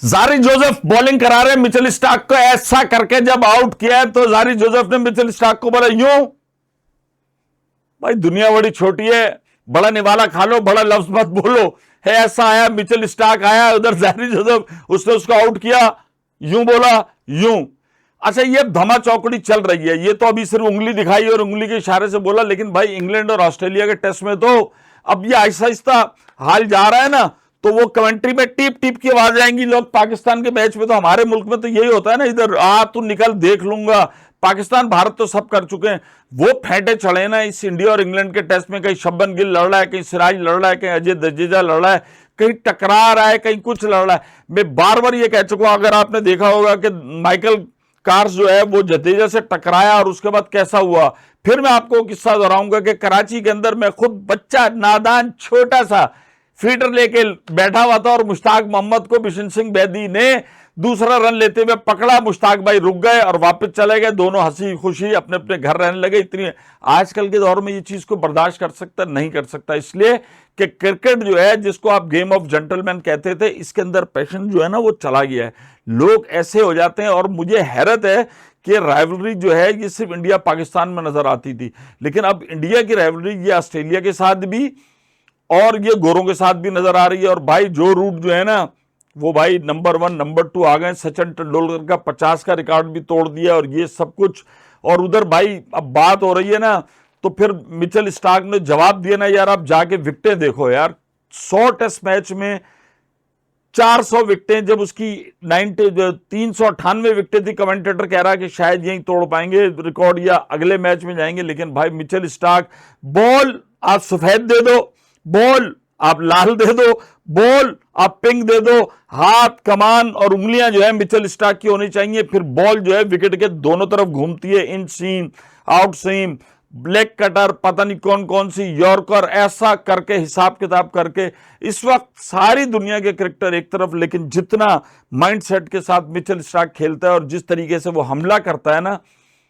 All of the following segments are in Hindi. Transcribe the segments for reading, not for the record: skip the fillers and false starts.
जारी जोसेफ बॉलिंग करा रहे मिचेल स्टार्क को, ऐसा करके जब आउट किया है तो जारी जोसेफ ने मिचेल स्टार्क को बोला यूं, भाई दुनिया बड़ी छोटी है, बड़ा निवाला खा लो, बड़ा लफ्ज मत बोलो है। ऐसा आया मिचेल स्टार्क आया उधर, जारी जोसेफ उसने उसको आउट किया, यूं बोला यूं। अच्छा, ये धमा चौकड़ी चल रही है, ये तो अभी सिर्फ उंगली दिखाई और उंगली के इशारे से बोला, लेकिन भाई इंग्लैंड और ऑस्ट्रेलिया के टेस्ट में तो अब ये आहिस्ता आहिस्ता हाल जा रहा है ना, तो वो कमेंट्री में टीप टीप की आवाज आएंगी। लोग पाकिस्तान के मैच में, तो हमारे मुल्क में तो यही होता है ना, इधर आ तू निकल देख लूंगा, पाकिस्तान भारत तो सब कर चुके हैं। वो फेंटे चढ़े ना इस इंडिया और इंग्लैंड के टेस्ट में, कहीं शब्बन गिल लड़ रहा है, कहीं सिराज लड़ रहा है, कहीं अजय जडेजा लड़ रहा है, कहीं टकरा रहा है, कहीं कुछ लड़ रहा है। मैं बार बार ये कह चुका हूं, अगर आपने देखा होगा कि माइकल कार्स जो है वो जडेजा से टकराया और उसके बाद कैसा हुआ, फिर मैं आपको किस्सा दोहराऊंगा कि कराची के अंदर मैं खुद बच्चा नादान छोटा सा फीडर लेके बैठा हुआ था और मुश्ताक मोहम्मद को बिशन सिंह बेदी ने दूसरा रन लेते हुए पकड़ा, मुश्ताक भाई रुक गए और वापस चले गए, दोनों हंसी खुशी अपने अपने घर रहने लगे। इतनी आजकल के दौर में ये चीज को बर्दाश्त कर सकता नहीं कर सकता, इसलिए कि क्रिकेट जो है जिसको आप गेम ऑफ जेंटलमैन कहते थे, इसके अंदर पैशन जो है ना वो चला गया है, लोग ऐसे हो जाते हैं। और मुझे हैरत है कि राइवलरी जो है ये सिर्फ इंडिया पाकिस्तान में नजर आती थी, लेकिन अब इंडिया की राइवलरी ये ऑस्ट्रेलिया के साथ भी और ये गोरों के साथ भी नजर आ रही है। और भाई जो रूट जो है ना वो भाई नंबर 1 नंबर 2 आ गए, सचिन तेंदुलकर का 50 का रिकॉर्ड भी तोड़ दिया और ये सब कुछ। और उधर भाई अब बात हो रही है ना, तो फिर मिचेल स्टार्क ने जवाब दिया ना, यार आप जाके विकेटें देखो यार, 100 टेस्ट मैच में 400 विकेटें, जब उसकी 398 विकेटें थी, कमेंटेटर कह रहा है कि शायद यही तोड़ पाएंगे रिकॉर्ड या अगले मैच में जाएंगे। लेकिन भाई मिचेल स्टार्क, बॉल आप सफेद दे दो, बॉल आप लाल दे दो, बॉल आप पिंक दे दो, हाथ कमान और उंगलियां जो है मिचेल स्टार्क की होनी चाहिए, फिर बॉल जो है विकेट के दोनों तरफ घूमती है, इन सीम आउट सीम ब्लैक कटर पता नहीं कौन कौन सी यॉर्कर, ऐसा करके हिसाब किताब करके इस वक्त सारी दुनिया के क्रिकेटर एक तरफ, लेकिन जितना माइंडसेट के साथ मिचेल स्टार्क खेलता है और जिस तरीके से वो हमला करता है ना,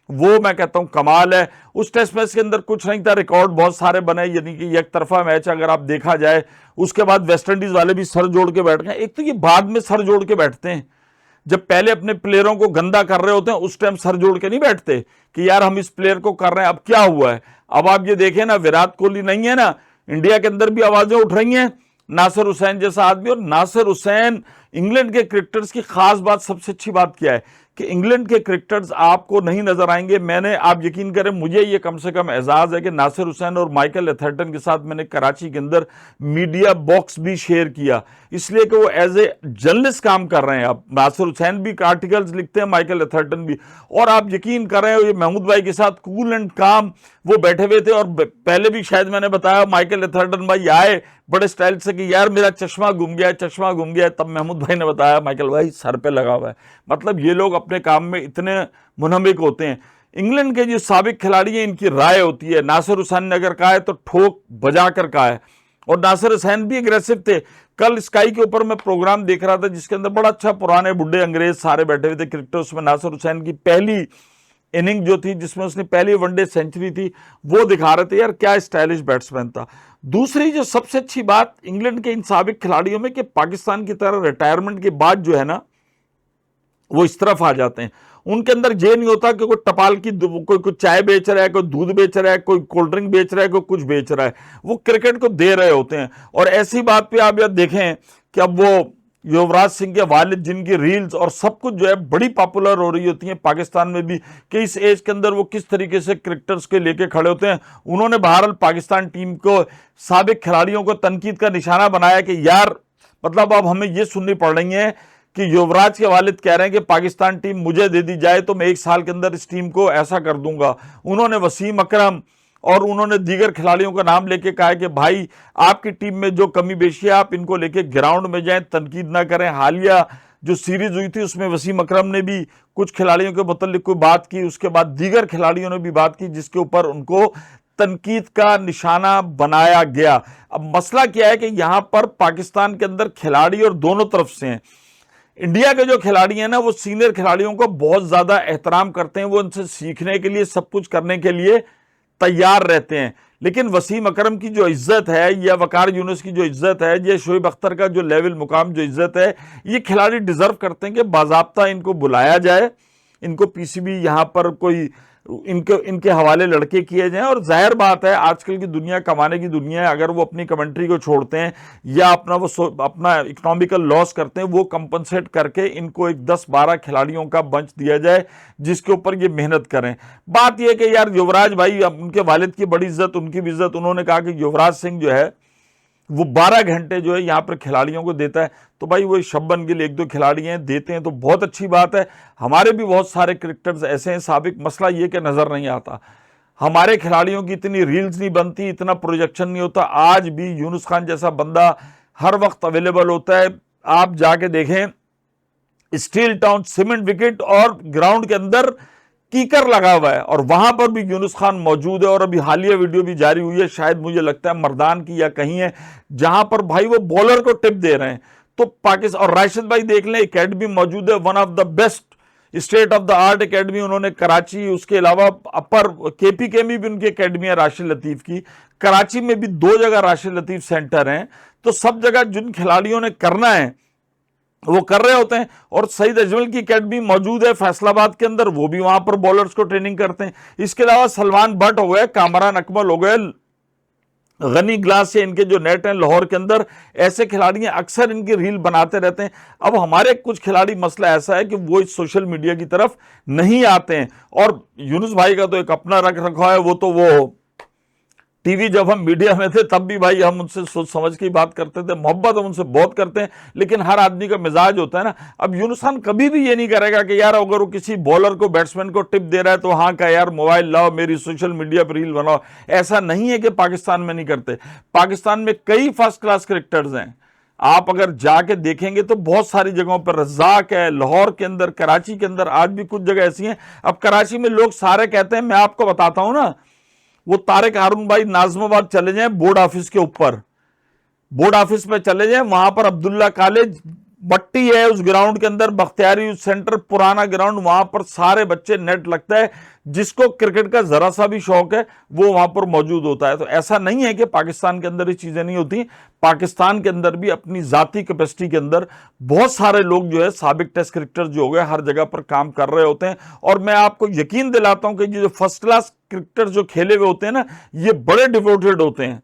वो मैं कहता हूं कमाल है। उस टेस्ट मैच के अंदर कुछ नहीं था, रिकॉर्ड बहुत सारे बने, यानी कि एक तरफा मैच अगर आप देखा जाए। उसके बाद वेस्ट इंडीज वाले भी सर जोड़ के बैठ गए। एक तो ये बाद में सर जोड़ के बैठते हैं, जब पहले अपने प्लेयरों को गंदा कर रहे होते हैं उस टाइम सर जोड़ के नहीं बैठते कि यार हम इस प्लेयर को कर रहे हैं, अब क्या हुआ है। अब आप ये देखें ना, विराट कोहली नहीं है ना, इंडिया के अंदर भी आवाजें उठ रही हैं, नासिर हुसैन जैसा आदमी। और नासिर हुसैन इंग्लैंड के क्रिकेटर्स की खास बात, सबसे अच्छी बात क्या है कि इंग्लैंड के क्रिकेटर्स आपको नहीं नजर आएंगे। मैंने, आप यकीन करें, मुझे ये कम से कम एजाज है कि नासिर हुसैन और माइकल एथरटन के साथ मैंने कराची के अंदर मीडिया बॉक्स भी शेयर किया, इसलिए कि वो एज ए जर्नलिस्ट काम कर रहे हैं। अब नासिर हुसैन भी आर्टिकल्स लिखते हैं, माइकल एथरटन भी। और आप यकीन कर रहे हो, ये महमूद भाई के साथ कूल एंड काम वो बैठे हुए थे। और पहले भी शायद मैंने बताया, माइकल एथरटन भाई आए बड़े स्टाइल से कि यार मेरा चश्मा घूम गया, चश्मा घूम गया। तब महमूद भाई ने बताया, माइकल भाई सर पे लगा हुआ है। मतलब ये लोग अपने काम में इतने मुनहमिक होते हैं। इंग्लैंड के जो साबिक खिलाड़ी हैं, इनकी राय होती है। नासिर हुसैन ने अगर कहा है तो ठोक बजा कर कहा है, और नासिर हुसैन भी एग्रेसिव थे। कल स्काई के ऊपर मैं प्रोग्राम देख रहा था जिसके अंदर बड़ा अच्छा, पुराने बुढ़े अंग्रेज सारे बैठे हुए थे क्रिकेटर, उसमें नासिर हुसैन की पहली इनिंग जो थी जिसमें उसने पहली वनडे सेंचुरी थी वो दिखा रहे थे। यार क्या स्टाइलिश बैट्समैन था। दूसरी जो सबसे अच्छी बात इंग्लैंड के इन साबिक खिलाड़ियों में, कि पाकिस्तान की तरह रिटायरमेंट के बाद जो है ना वो इस तरफ आ जाते हैं। उनके अंदर ये नहीं होता कि कोई टपाल की कोई चाय बेच रहा है, कोई दूध बेच रहा है, कोई कोल्ड ड्रिंक बेच रहा है, कोई कुछ बेच रहा है, वो क्रिकेट को दे रहे होते हैं। और ऐसी बात पे आप यह देखें कि अब वो युवराज सिंह के वालिद, जिनकी रील्स और सब कुछ जो है बड़ी पॉपुलर हो रही होती है पाकिस्तान में भी, कि इस एज के अंदर वो किस तरीके से क्रिकेटर्स के लेके खड़े होते हैं। उन्होंने बहरहाल पाकिस्तान टीम को, साबिक खिलाड़ियों को तनकीद का निशाना बनाया कि यार मतलब अब हमें ये सुननी पड़ रही है कि युवराज के वालिद कह रहे हैं कि पाकिस्तान टीम मुझे दे दी जाए तो मैं 1 साल के अंदर इस टीम को ऐसा कर दूंगा। उन्होंने वसीम अकरम और उन्होंने दीगर खिलाड़ियों का नाम लेके कहा है कि भाई आपकी टीम में जो कमी बेशी है आप इनको लेके ग्राउंड में जाएं, तनकीद ना करें। हालिया जो सीरीज हुई थी उसमें वसीम अकरम ने भी कुछ खिलाड़ियों के मुताल्लिक कोई बात की, उसके बाद दीगर खिलाड़ियों ने भी बात की जिसके ऊपर उनको तनकीद का निशाना बनाया गया। अब मसला क्या है कि यहां पर पाकिस्तान के अंदर खिलाड़ी और दोनों तरफ से हैं। इंडिया के जो खिलाड़ी हैं ना, वो सीनियर खिलाड़ियों को बहुत ज्यादा एहतराम करते हैं, वो उनसे सीखने के लिए, सब कुछ करने के लिए तैयार रहते हैं। लेकिन वसीम अकरम की जो इज्जत है या वकार यूनुस की जो इज्जत है, ये शोएब अख्तर का जो लेवल मुकाम जो इज्जत है, ये खिलाड़ी डिजर्व करते हैं कि बाज़ाब्ता इनको बुलाया जाए, इनको पीसीबी यहां पर कोई इनके हवाले लड़के किए जाएं। और जाहिर बात है आजकल की दुनिया कमाने की दुनिया है, अगर वो अपनी कमेंट्री को छोड़ते हैं या अपना इकोनॉमिकल लॉस करते हैं, वो कंपनसेट करके इनको एक 10-12 खिलाड़ियों का बंच दिया जाए जिसके ऊपर ये मेहनत करें। बात यह कि यार युवराज भाई, उनके वालिद की बड़ी इज्जत, उनकी भी इज्जत, उन्होंने कहा कि युवराज सिंह जो है वो 12 घंटे जो है यहाँ पर खिलाड़ियों को देता है, तो भाई वो शब्बन गिल 1-2 खिलाड़ी हैं देते हैं तो बहुत अच्छी बात है। हमारे भी बहुत सारे क्रिकेटर्स ऐसे हैं साबिक, मसला ये कि नजर नहीं आता, हमारे खिलाड़ियों की इतनी रील्स नहीं बनती, इतना प्रोजेक्शन नहीं होता। आज भी यूनुस खान जैसा बंदा हर वक्त अवेलेबल होता है। आप जाके देखें स्टील टाउन सीमेंट विकेट और ग्राउंड के अंदर कीकर लगा हुआ है और वहां पर भी यूनुस खान मौजूद है। और अभी हालिया वीडियो भी जारी हुई है, शायद मुझे लगता है मर्दान की या कहीं है, जहां पर भाई वो बॉलर को टिप दे रहे हैं। तो पाकिस्तान और राशिद भाई देख लें, एकेडमी मौजूद है, one of the best state of the art academy उन्होंने कराची, उसके अलावा अपर केपीके में भी उनकी एकेडमी है राशिद लतीफ की, कराची में भी 2 जगह राशिद लतीफ सेंटर हैं। तो सब जगह जिन खिलाड़ियों ने करना है वो कर रहे होते हैं। और सईद अजमल की एकेडमी मौजूद है फैसलाबाद के अंदर, वो भी वहां पर बॉलर्स को ट्रेनिंग करते हैं। इसके अलावा सलमान भट्ट हो गए, कामरान अकमल हो गए, गनी ग्लास से इनके जो नेट हैं लाहौर के अंदर, ऐसे खिलाड़ी हैं, अक्सर इनकी रील बनाते रहते हैं। अब हमारे कुछ खिलाड़ी मसला ऐसा है कि वो इस सोशल मीडिया की तरफ नहीं आते हैं। और यूनुस भाई का तो एक अपना रख रखा है, वो तो वो टीवी जब हम मीडिया में थे तब भी भाई हम उनसे सोच समझ के बात करते थे, मोहब्बत हम उनसे बहुत करते हैं, लेकिन हर आदमी का मिजाज होता है ना। अब यूनुस खान कभी भी ये नहीं करेगा कि यार अगर वो किसी बॉलर को, बैट्समैन को टिप दे रहा है तो हाँ का यार मोबाइल लाओ, मेरी सोशल मीडिया पर रील बनाओ। ऐसा नहीं है कि पाकिस्तान में नहीं करते, पाकिस्तान में कई फर्स्ट क्लास क्रिकेटर्स हैं, आप अगर जाके देखेंगे तो बहुत सारी जगहों पर, रज़ाक है लाहौर के अंदर, कराची के अंदर, आज भी कुछ जगह ऐसी हैं। अब कराची में लोग सारे कहते हैं, मैं आपको बताता हूं ना, वो तारिक हारून भाई नाज़िमाबाद चले जाएं, बोर्ड ऑफिस के ऊपर, बोर्ड ऑफिस में चले जाएं, वहां पर अब्दुल्ला कॉलेज मट्टी है उस ग्राउंड के अंदर, बख्तियारी सेंटर पुराना ग्राउंड, वहां पर सारे बच्चे नेट लगता है, जिसको क्रिकेट का जरा सा भी शौक है वो वहां पर मौजूद होता है। तो ऐसा नहीं है कि पाकिस्तान के अंदर ये चीजें नहीं होती, पाकिस्तान के अंदर भी अपनी जाती कैपेसिटी के अंदर बहुत सारे लोग जो है साबिक टेस्ट क्रिकेटर जो हो गए हर जगह पर काम कर रहे होते हैं। और मैं आपको यकीन दिलाता हूं कि ये जो फर्स्ट क्लास क्रिकेटर जो खेले हुए होते हैं ना, ये बड़े डिवोटेड होते हैं,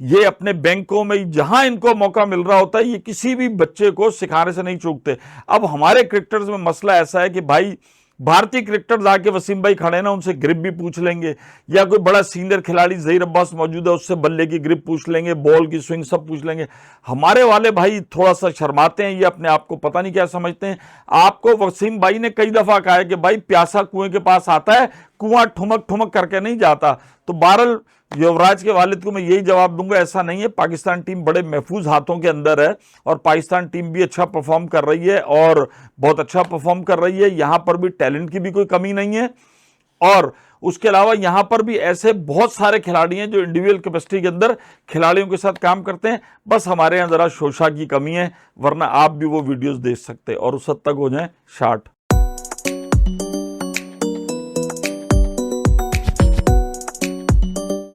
ये अपने बैंकों में जहां इनको मौका मिल रहा होता है ये किसी भी बच्चे को सिखाने से नहीं चूकते। अब हमारे क्रिकेटर्स में मसला ऐसा है कि भाई भारतीय क्रिकेटर्स आके वसीम भाई खड़े ना, उनसे ग्रिप भी पूछ लेंगे, या कोई बड़ा सीनियर खिलाड़ी ज़हीर अब्बास मौजूद है उससे बल्ले की ग्रिप पूछ लेंगे, बॉल की स्विंग सब पूछ लेंगे। हमारे वाले भाई थोड़ा सा शर्माते हैं, ये अपने आप को पता नहीं क्या समझते हैं। आपको वसीम भाई ने कई दफा कहा है कि भाई प्यासा कुएं के पास आता है, कुआं ठुमक ठुमक करके नहीं जाता। तो बहरहाल युवराज के वालिद को मैं यही जवाब दूंगा, ऐसा नहीं है, पाकिस्तान टीम बड़े महफूज हाथों के अंदर है और पाकिस्तान टीम भी अच्छा परफॉर्म कर रही है और बहुत अच्छा परफॉर्म कर रही है। यहां पर भी टैलेंट की भी कोई कमी नहीं है और उसके अलावा यहां पर भी ऐसे बहुत सारे खिलाड़ी हैं जो इंडिविजुअल कैपेसिटी के अंदर खिलाड़ियों के साथ काम करते हैं। बस हमारे यहां जरा शोशा की कमी है, वरना आप भी वो वीडियोस देख सकते हैं और उस हद तक हो जाए शार्ट।